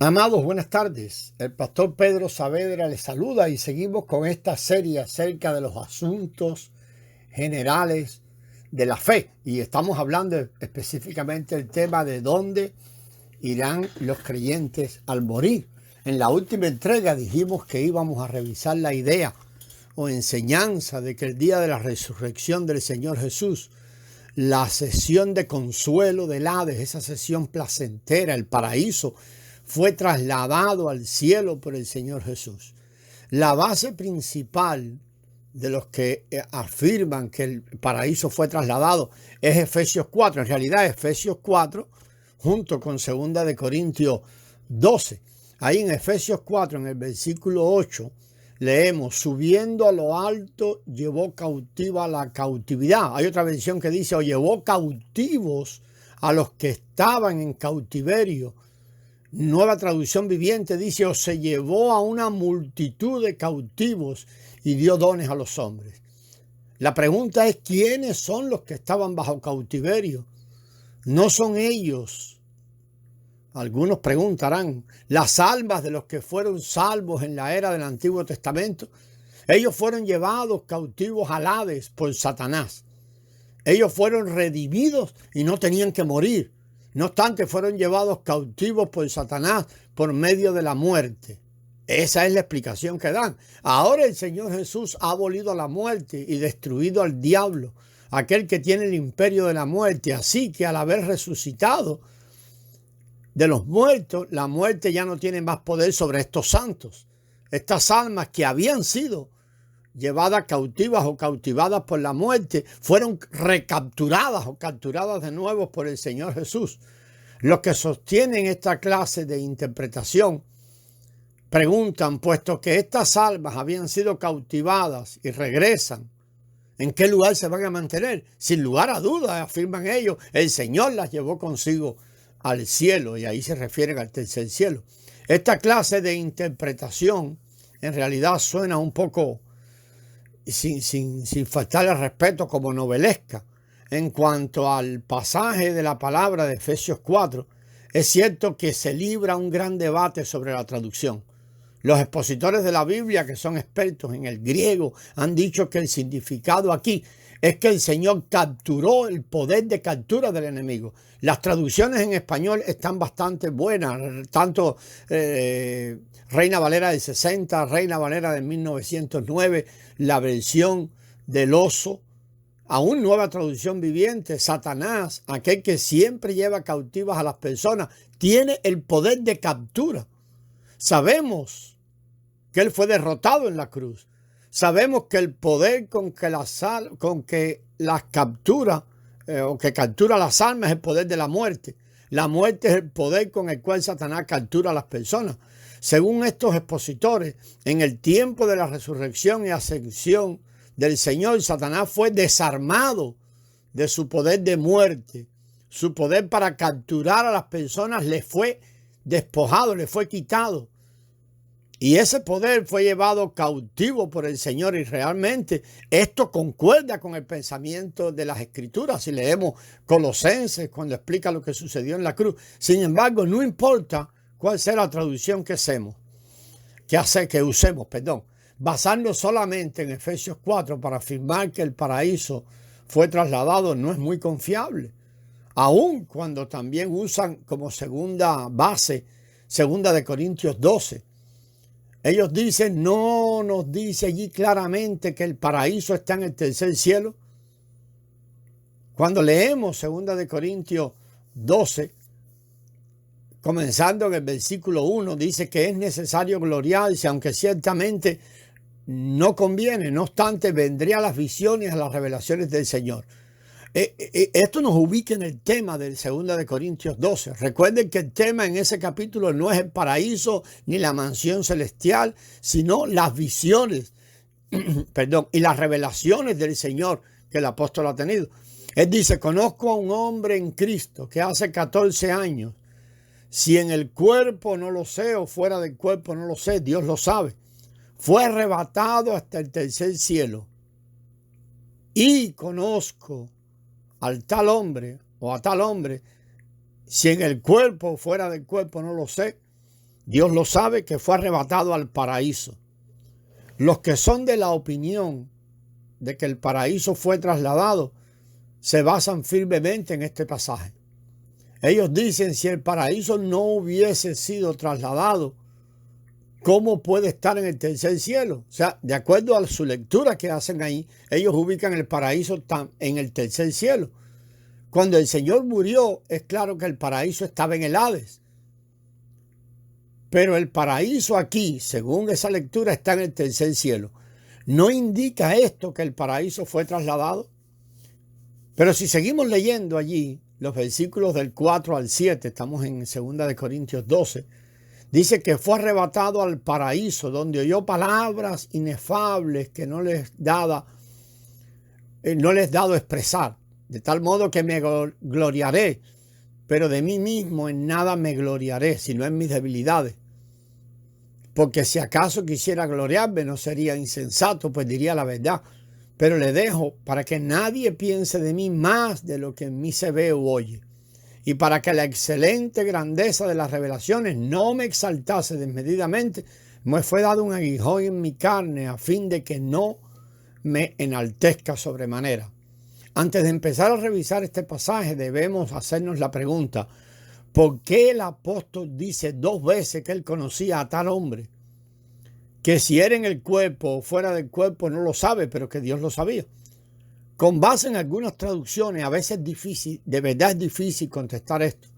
Amados, buenas tardes. El pastor Pedro Saavedra les saluda y seguimos con esta serie acerca de los asuntos generales de la fe. Y estamos hablando específicamente del tema de dónde irán los creyentes al morir. En la última entrega dijimos que íbamos a revisar la idea o enseñanza de que el día de la resurrección del Señor Jesús, la sesión de consuelo del Hades, esa sesión placentera, el paraíso, fue trasladado al cielo por el Señor Jesús. La base principal de los que afirman que el paraíso fue trasladado es Efesios 4. En realidad, Efesios 4, junto con 2 de Corintios 12. Ahí en Efesios 4, en el versículo 8, leemos: subiendo a lo alto, llevó cautiva la cautividad. Hay otra versión que dice: o llevó cautivos a los que estaban en cautiverio. Nueva Traducción Viviente dice: o se llevó a una multitud de cautivos y dio dones a los hombres. La pregunta es: ¿quiénes son los que estaban bajo cautiverio? ¿No son ellos? Algunos preguntarán, las almas de los que fueron salvos en la era del Antiguo Testamento. Ellos fueron llevados cautivos al Hades por Satanás. Ellos fueron redimidos y no tenían que morir. No obstante, fueron llevados cautivos por Satanás por medio de la muerte. Esa es la explicación que dan. Ahora el Señor Jesús ha abolido la muerte y destruido al diablo, aquel que tiene el imperio de la muerte. Así que al haber resucitado de los muertos, la muerte ya no tiene más poder sobre estos santos. Estas almas que habían sido llevadas cautivas o cautivadas por la muerte, fueron recapturadas o capturadas de nuevo por el Señor Jesús. Los que sostienen esta clase de interpretación preguntan, puesto que estas almas habían sido cautivadas y regresan, ¿en qué lugar se van a mantener? Sin lugar a dudas, afirman ellos, el Señor las llevó consigo al cielo, y ahí se refieren al tercer cielo. Esta clase de interpretación en realidad suena un poco, sin faltarle respeto, como novelesca. En cuanto al pasaje de la palabra de Efesios 4, es cierto que se libra un gran debate sobre la traducción. Los expositores de la Biblia, que son expertos en el griego, han dicho que el significado aquí es que el Señor capturó el poder de captura del enemigo. Las traducciones en español están bastante buenas, tanto Reina Valera del 60, Reina Valera de 1909, la versión del oso, aún Nueva Traducción Viviente. Satanás, aquel que siempre lleva cautivas a las personas, tiene el poder de captura. Sabemos que él fue derrotado en la cruz. Sabemos que el poder con que las captura o que captura las almas es el poder de la muerte. La muerte es el poder con el cual Satanás captura a las personas. Según estos expositores, en el tiempo de la resurrección y ascensión del Señor, Satanás fue desarmado de su poder de muerte. Su poder para capturar a las personas le fue despojado, le fue quitado. Y ese poder fue llevado cautivo por el Señor, y realmente esto concuerda con el pensamiento de las Escrituras. Si leemos Colosenses, cuando explica lo que sucedió en la cruz. Sin embargo, no importa cuál sea la traducción que usemos, basarnos solamente en Efesios 4 para afirmar que el paraíso fue trasladado no es muy confiable. Aun cuando también usan como segunda base 2 de Corintios 12. Ellos dicen, no nos dice allí claramente que el paraíso está en el tercer cielo. Cuando leemos 2 de Corintios 12, comenzando en el versículo 1, dice que es necesario gloriarse, aunque ciertamente no conviene. No obstante, vendría a las visiones, a las revelaciones del Señor. Esto nos ubica en el tema del 2 de Corintios 12. Recuerden que el tema en ese capítulo no es el paraíso ni la mansión celestial, sino las visiones, y las revelaciones del Señor que el apóstol ha tenido. Él dice: conozco a un hombre en Cristo que hace 14 años, si en el cuerpo no lo sé o fuera del cuerpo no lo sé, Dios lo sabe, fue arrebatado hasta el tercer cielo. Y conozco al tal hombre o a tal hombre, si en el cuerpo o fuera del cuerpo no lo sé, Dios lo sabe, que fue arrebatado al paraíso. Los que son de la opinión de que el paraíso fue trasladado se basan firmemente en este pasaje. Ellos dicen, si el paraíso no hubiese sido trasladado, ¿cómo puede estar en el tercer cielo? O sea, de acuerdo a su lectura que hacen ahí, ellos ubican el paraíso en el tercer cielo. Cuando el Señor murió, es claro que el paraíso estaba en el Hades. Pero el paraíso aquí, según esa lectura, está en el tercer cielo. ¿No indica esto que el paraíso fue trasladado? Pero si seguimos leyendo allí los versículos del 4 al 7, estamos en 2 Corintios 12, dice que fue arrebatado al paraíso, donde oyó palabras inefables que no les dado expresar, de tal modo que me gloriaré, pero de mí mismo en nada me gloriaré, sino en mis debilidades. Porque si acaso quisiera gloriarme, no sería insensato, pues diría la verdad. Pero le dejo para que nadie piense de mí más de lo que en mí se ve o oye. Y para que la excelente grandeza de las revelaciones no me exaltase desmedidamente, me fue dado un aguijón en mi carne a fin de que no me enaltezca sobremanera. Antes de empezar a revisar este pasaje, debemos hacernos la pregunta: ¿por qué el apóstol dice 2 veces que él conocía a tal hombre? Que si era en el cuerpo o fuera del cuerpo no lo sabe, pero que Dios lo sabía. Con base en algunas traducciones, a veces es difícil, de verdad es difícil contestar esto.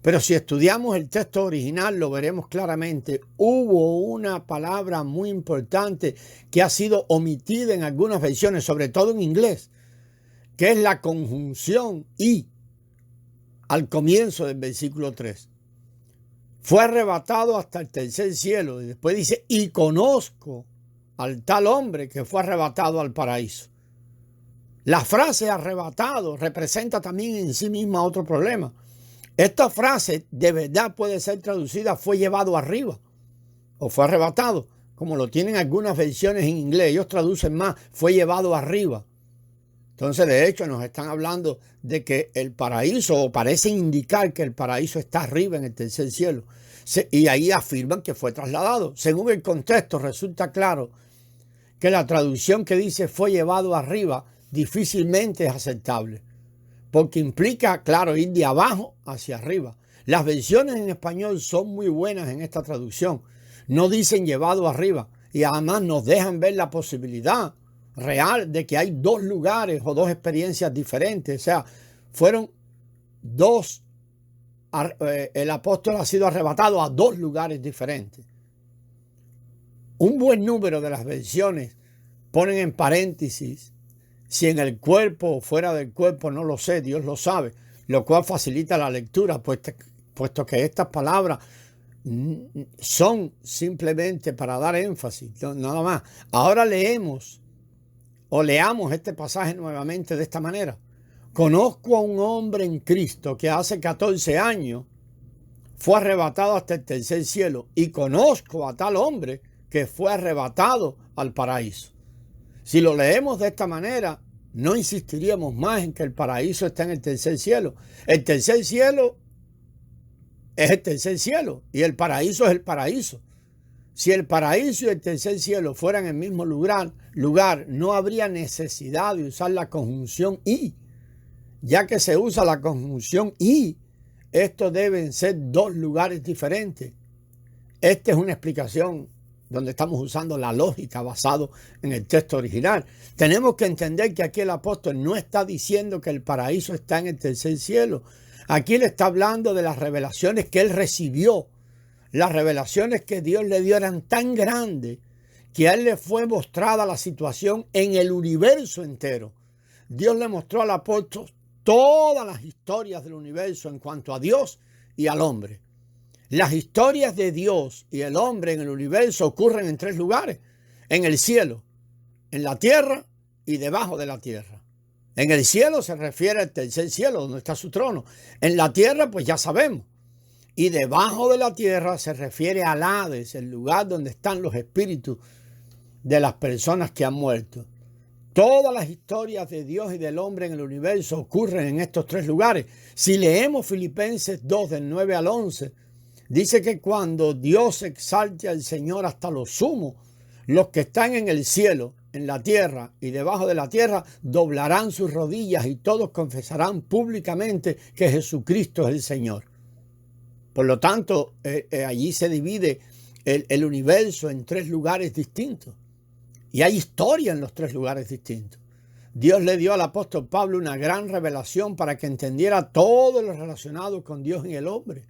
Pero si estudiamos el texto original lo veremos claramente. Hubo una palabra muy importante que ha sido omitida en algunas versiones, sobre todo en inglés, que es la conjunción y al comienzo del versículo 3. Fue arrebatado hasta el tercer cielo. Y después dice, y conozco al tal hombre que fue arrebatado al paraíso. La frase arrebatado representa también en sí misma otro problema. Esta frase de verdad puede ser traducida fue llevado arriba o fue arrebatado, como lo tienen algunas versiones en inglés. Ellos traducen más, fue llevado arriba. Entonces, de hecho, nos están hablando de que el paraíso, o parece indicar que el paraíso está arriba en el tercer cielo. Y ahí afirman que fue trasladado. Según el contexto, resulta claro que la traducción que dice fue llevado arriba difícilmente es aceptable, porque implica, claro, ir de abajo hacia arriba. Las versiones en español son muy buenas en esta traducción. No dicen llevado arriba y además nos dejan ver la posibilidad real de que hay 2 lugares o 2 experiencias diferentes. O sea, fueron 2, el apóstol ha sido arrebatado a 2 lugares diferentes. Un buen número de las versiones ponen en paréntesis, si en el cuerpo o fuera del cuerpo, no lo sé, Dios lo sabe, lo cual facilita la lectura, puesto que estas palabras son simplemente para dar énfasis, nada más. Ahora leamos este pasaje nuevamente de esta manera. Conozco a un hombre en Cristo que hace 14 años fue arrebatado hasta el tercer cielo, y conozco a tal hombre que fue arrebatado al paraíso. Si lo leemos de esta manera, no insistiríamos más en que el paraíso está en el tercer cielo. El tercer cielo es el tercer cielo y el paraíso es el paraíso. Si el paraíso y el tercer cielo fueran el mismo lugar, no habría necesidad de usar la conjunción y. Ya que se usa la conjunción y, estos deben ser 2 lugares diferentes. Esta es una explicación donde estamos usando la lógica basado en el texto original. Tenemos que entender que aquí el apóstol no está diciendo que el paraíso está en el tercer cielo. Aquí le está hablando de las revelaciones que él recibió. Las revelaciones que Dios le dio eran tan grandes que a él le fue mostrada la situación en el universo entero. Dios le mostró al apóstol todas las historias del universo en cuanto a Dios y al hombre. Las historias de Dios y el hombre en el universo ocurren en 3 lugares: en el cielo, en la tierra y debajo de la tierra. En el cielo se refiere al tercer cielo, donde está su trono. En la tierra, pues ya sabemos. Y debajo de la tierra se refiere al Hades, el lugar donde están los espíritus de las personas que han muerto. Todas las historias de Dios y del hombre en el universo ocurren en estos 3 lugares. Si leemos Filipenses 2, del 9 al 11, Dice que cuando Dios exalte al Señor hasta lo sumo, los que están en el cielo, en la tierra y debajo de la tierra, doblarán sus rodillas y todos confesarán públicamente que Jesucristo es el Señor. Por lo tanto, allí se divide el universo en tres lugares distintos. Y hay historia en los tres lugares distintos. Dios le dio al apóstol Pablo una gran revelación para que entendiera todo lo relacionado con Dios y el hombre.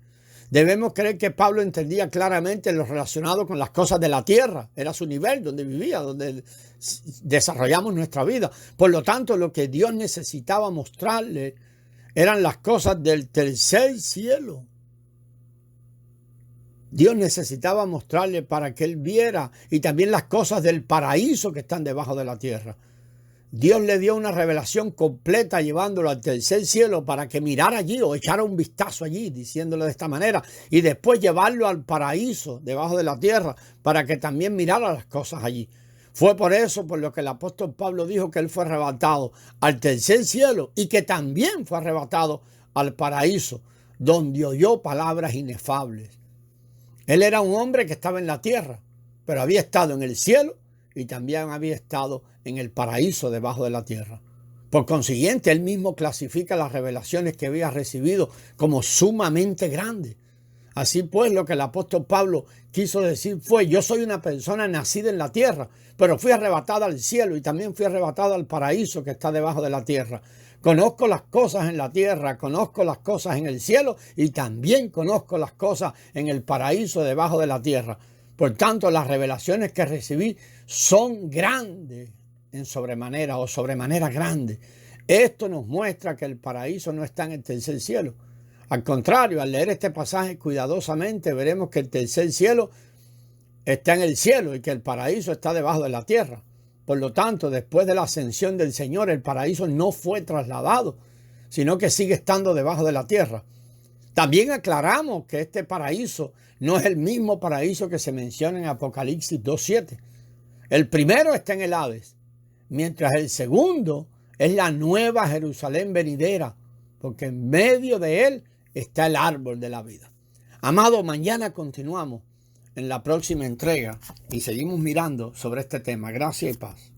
Debemos creer que Pablo entendía claramente lo relacionado con las cosas de la tierra. Era su nivel donde vivía, donde desarrollamos nuestra vida. Por lo tanto, lo que Dios necesitaba mostrarle eran las cosas del tercer cielo. Dios necesitaba mostrarle para que él viera, y también las cosas del paraíso que están debajo de la tierra. Dios le dio una revelación completa llevándolo al tercer cielo para que mirara allí o echara un vistazo allí, diciéndole de esta manera, y después llevarlo al paraíso debajo de la tierra para que también mirara las cosas allí. Fue por eso por lo que el apóstol Pablo dijo que él fue arrebatado al tercer cielo y que también fue arrebatado al paraíso, donde oyó palabras inefables. Él era un hombre que estaba en la tierra, pero había estado en el cielo y también había estado en el paraíso debajo de la tierra. Por consiguiente, él mismo clasifica las revelaciones que había recibido como sumamente grandes. Así pues, lo que el apóstol Pablo quiso decir fue: yo soy una persona nacida en la tierra, pero fui arrebatada al cielo y también fui arrebatada al paraíso que está debajo de la tierra. Conozco las cosas en la tierra, conozco las cosas en el cielo y también conozco las cosas en el paraíso debajo de la tierra. Por tanto, las revelaciones que recibí son grandes en sobremanera o sobremanera grandes. Esto nos muestra que el paraíso no está en el tercer cielo. Al contrario, al leer este pasaje cuidadosamente veremos que el tercer cielo está en el cielo y que el paraíso está debajo de la tierra. Por lo tanto, después de la ascensión del Señor, el paraíso no fue trasladado, sino que sigue estando debajo de la tierra. También aclaramos que este paraíso no es el mismo paraíso que se menciona en Apocalipsis 2:7. El primero está en el Hades, mientras el segundo es la nueva Jerusalén venidera, porque en medio de él está el árbol de la vida. Amado, mañana continuamos en la próxima entrega y seguimos mirando sobre este tema. Gracias y paz.